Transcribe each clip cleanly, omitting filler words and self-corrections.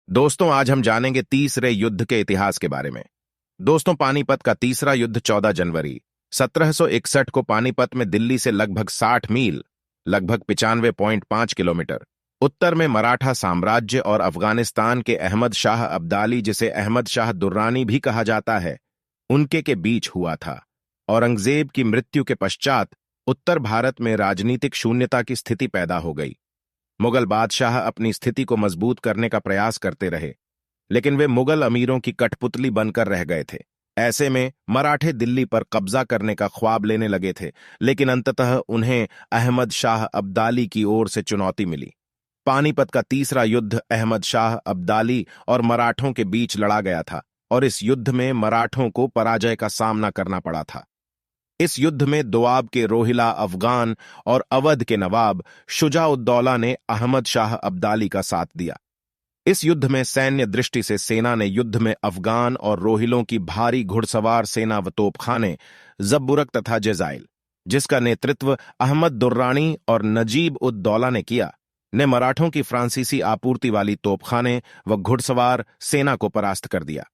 दोस्तों, आज हम जानेंगे तीसरे युद्ध के इतिहास के बारे में। दोस्तों, पानीपत का तीसरा युद्ध 14 जनवरी 1761 को पानीपत में दिल्ली से लगभग 60 मील लगभग 95.5 किलोमीटर उत्तर में मराठा साम्राज्य और अफगानिस्तान के अहमद शाह अब्दाली, जिसे अहमद शाह दुर्रानी भी कहा जाता है, उनके के बीच हुआ था। औरंगजेब की मृत्यु के पश्चात उत्तर भारत में राजनीतिक शून्यता की स्थिति पैदा हो गई। मुगल बादशाह अपनी स्थिति को मजबूत करने का प्रयास करते रहे, लेकिन वे मुगल अमीरों की कठपुतली बनकर रह गए थे। ऐसे में मराठे दिल्ली पर कब्जा करने का ख्वाब लेने लगे थे, लेकिन अंततः उन्हें अहमद शाह अब्दाली की ओर से चुनौती मिली। पानीपत का तीसरा युद्ध अहमद शाह अब्दाली और मराठों के बीच लड़ा गया था, और इस युद्ध में मराठों को पराजय का सामना करना पड़ा था। इस युद्ध में दोआब के रोहिला अफगान और अवध के नवाब शुजा-उद-दौला ने अहमद शाह अब्दाली का साथ दिया। इस युद्ध में सैन्य दृष्टि से सेना ने युद्ध में अफगान और रोहिलों की भारी घुड़सवार सेना व तोपखाने जब्बुरक तथा जजाइल, जिसका नेतृत्व अहमद दुर्रानी और नजीब-उद-दौला ने किया, ने मराठों की फ्रांसीसी आपूर्ति वाली तोपखाने व घुड़सवार सेना को परास्त कर दिया।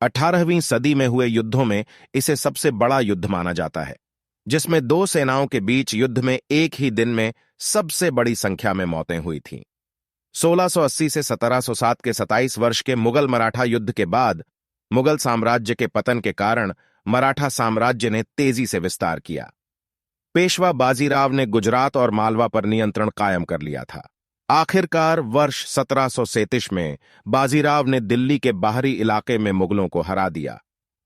18वीं सदी में हुए युद्धों में इसे सबसे बड़ा युद्ध माना जाता है, जिसमें दो सेनाओं के बीच युद्ध में एक ही दिन में सबसे बड़ी संख्या में मौतें हुई थीं। 1680 से 1707 के 27 वर्ष के मुगल मराठा युद्ध के बाद मुगल साम्राज्य के पतन के कारण मराठा साम्राज्य ने तेजी से विस्तार किया। पेशवा बाजीराव ने गुजरात और मालवा पर नियंत्रण कायम कर लिया था। आखिरकार वर्ष 1737 में बाजीराव ने दिल्ली के बाहरी इलाके में मुगलों को हरा दिया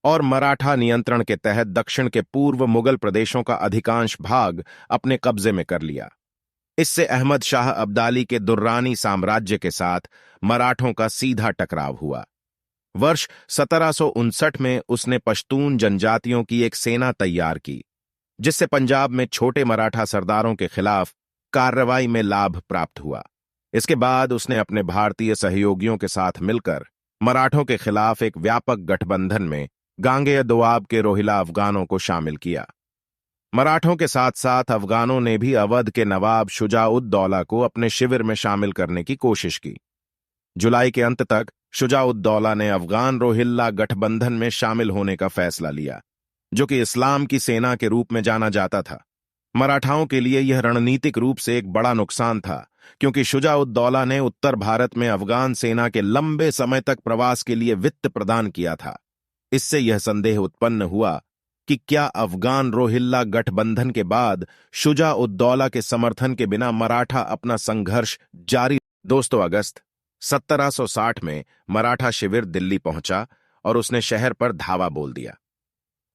और मराठा नियंत्रण के तहत दक्षिण के पूर्व मुगल प्रदेशों का अधिकांश भाग अपने कब्जे में कर लिया। इससे अहमद शाह अब्दाली के दुर्रानी साम्राज्य के साथ मराठों का सीधा टकराव हुआ। वर्ष 1759 में उसने पश्तून जनजातियों की एक सेना तैयार की, जिससे पंजाब में छोटे मराठा सरदारों के खिलाफ कार्रवाई में लाभ प्राप्त हुआ। इसके बाद उसने अपने भारतीय सहयोगियों के साथ मिलकर मराठों के खिलाफ एक व्यापक गठबंधन में गांगेय दोआब के रोहिला अफगानों को शामिल किया। मराठों के साथ साथ अफगानों ने भी अवध के नवाब शुजा-उद-दौला को अपने शिविर में शामिल करने की कोशिश की। जुलाई के अंत तक शुजा-उद-दौला ने अफगान रोहिल्ला गठबंधन में शामिल होने का फैसला लिया, जो कि इस्लाम की सेना के रूप में जाना जाता था। मराठाओं के लिए यह रणनीतिक रूप से एक बड़ा नुकसान था, क्योंकि शुजा-उद-दौला ने उत्तर भारत में अफगान सेना के लंबे समय तक प्रवास के लिए वित्त प्रदान किया था। इससे यह संदेह उत्पन्न हुआ कि क्या अफगान रोहिल्ला गठबंधन के बाद शुजा-उद-दौला के समर्थन के बिना मराठा अपना संघर्ष जारी। दोस्तों, अगस्त 1760 में मराठा शिविर दिल्ली पहुंचा और उसने शहर पर धावा बोल दिया।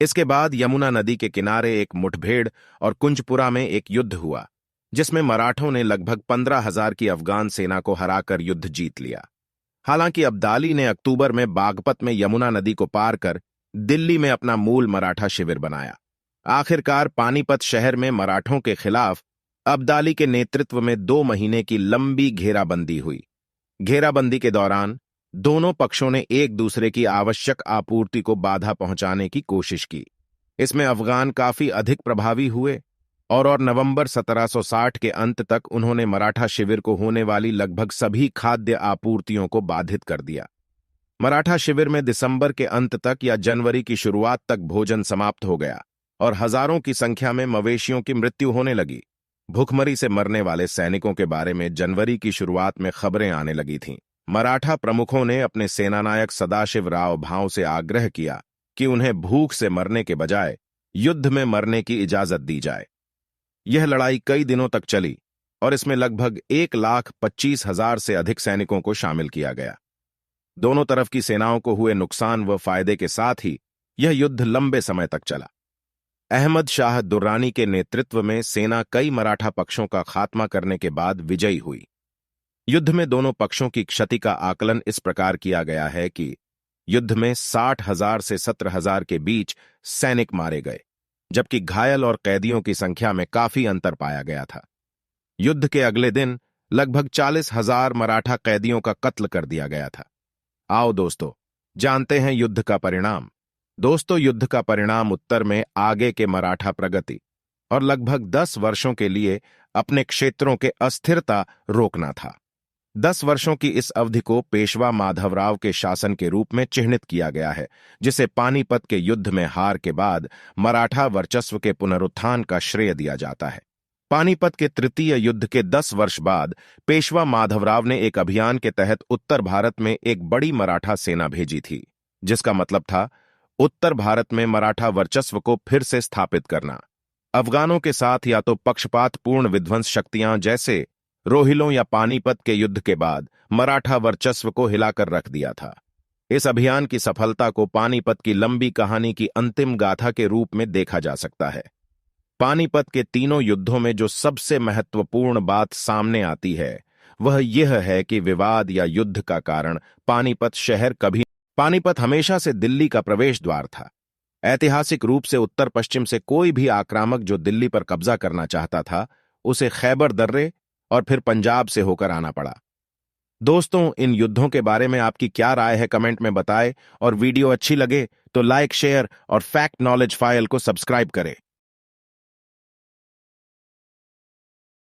इसके बाद यमुना नदी के किनारे एक मुठभेड़ और कुंजपुरा में एक युद्ध हुआ, जिसमें मराठों ने लगभग 15,000 की अफगान सेना को हराकर युद्ध जीत लिया। हालांकि अब्दाली ने अक्टूबर में बागपत में यमुना नदी को पार कर दिल्ली में अपना मूल मराठा शिविर बनाया। आखिरकार पानीपत शहर में मराठों के खिलाफ अब्दाली के नेतृत्व में 2 महीने की लंबी घेराबंदी हुई। घेराबंदी के दौरान दोनों पक्षों ने एक दूसरे की आवश्यक आपूर्ति को बाधा पहुंचाने की कोशिश की। इसमें अफगान काफी अधिक प्रभावी हुए और नवंबर 1760 के अंत तक उन्होंने मराठा शिविर को होने वाली लगभग सभी खाद्य आपूर्तियों को बाधित कर दिया। मराठा शिविर में दिसंबर के अंत तक या जनवरी की शुरुआत तक भोजन समाप्त हो गया और हजारों की संख्या में मवेशियों की मृत्यु होने लगी। भूखमरी से मरने वाले सैनिकों के बारे में जनवरी की शुरुआत में खबरें आने लगी थीं। मराठा प्रमुखों ने अपने सेनानायक सदाशिव राव भाऊ से आग्रह किया कि उन्हें भूख से मरने के बजाय युद्ध में मरने की इजाजत दी जाए। यह लड़ाई कई दिनों तक चली और इसमें लगभग 1,25,000 से अधिक सैनिकों को शामिल किया गया। दोनों तरफ की सेनाओं को हुए नुकसान व फायदे के साथ ही यह युद्ध लंबे समय तक चला। अहमद शाह दुर्रानी के नेतृत्व में सेना कई मराठा पक्षों का खात्मा करने के बाद विजयी हुई। युद्ध में दोनों पक्षों की क्षति का आकलन इस प्रकार किया गया है कि युद्ध में 60,000 से 17,000 के बीच सैनिक मारे गए, जबकि घायल और कैदियों की संख्या में काफी अंतर पाया गया था। युद्ध के अगले दिन लगभग 40,000 मराठा कैदियों का कत्ल कर दिया गया था। आओ दोस्तों, जानते हैं युद्ध का परिणाम। दोस्तों, युद्ध का परिणाम उत्तर में आगे के मराठा प्रगति और लगभग 10 वर्षों के लिए अपने क्षेत्रों के अस्थिरता रोकना था। 10 वर्षों की इस अवधि को पेशवा माधवराव के शासन के रूप में चिह्नित किया गया है, जिसे पानीपत के युद्ध में हार के बाद मराठा वर्चस्व के पुनरुत्थान का श्रेय दिया जाता है। पानीपत के तृतीय युद्ध के 10 वर्ष बाद पेशवा माधवराव ने एक अभियान के तहत उत्तर भारत में एक बड़ी मराठा सेना भेजी थी, जिसका मतलब था उत्तर भारत में मराठा वर्चस्व को फिर से स्थापित करना। अफगानों के साथ या तो पक्षपातपूर्ण विध्वंस शक्तियां जैसे रोहिलों या पानीपत के युद्ध के बाद मराठा वर्चस्व को हिलाकर रख दिया था। इस अभियान की सफलता को पानीपत की लंबी कहानी की अंतिम गाथा के रूप में देखा जा सकता है। पानीपत के तीनों युद्धों में जो सबसे महत्वपूर्ण बात सामने आती है वह यह है कि विवाद या युद्ध का कारण पानीपत हमेशा से दिल्ली का प्रवेश द्वार था। ऐतिहासिक रूप से उत्तर पश्चिम से कोई भी आक्रामक जो दिल्ली पर कब्जा करना चाहता था, उसे खैबर दर्रे और फिर पंजाब से होकर आना पड़ा। दोस्तों, इन युद्धों के बारे में आपकी क्या राय है कमेंट में बताएं, और वीडियो अच्छी लगे तो लाइक, शेयर और फैक्ट नॉलेज फाइल को सब्सक्राइब करें।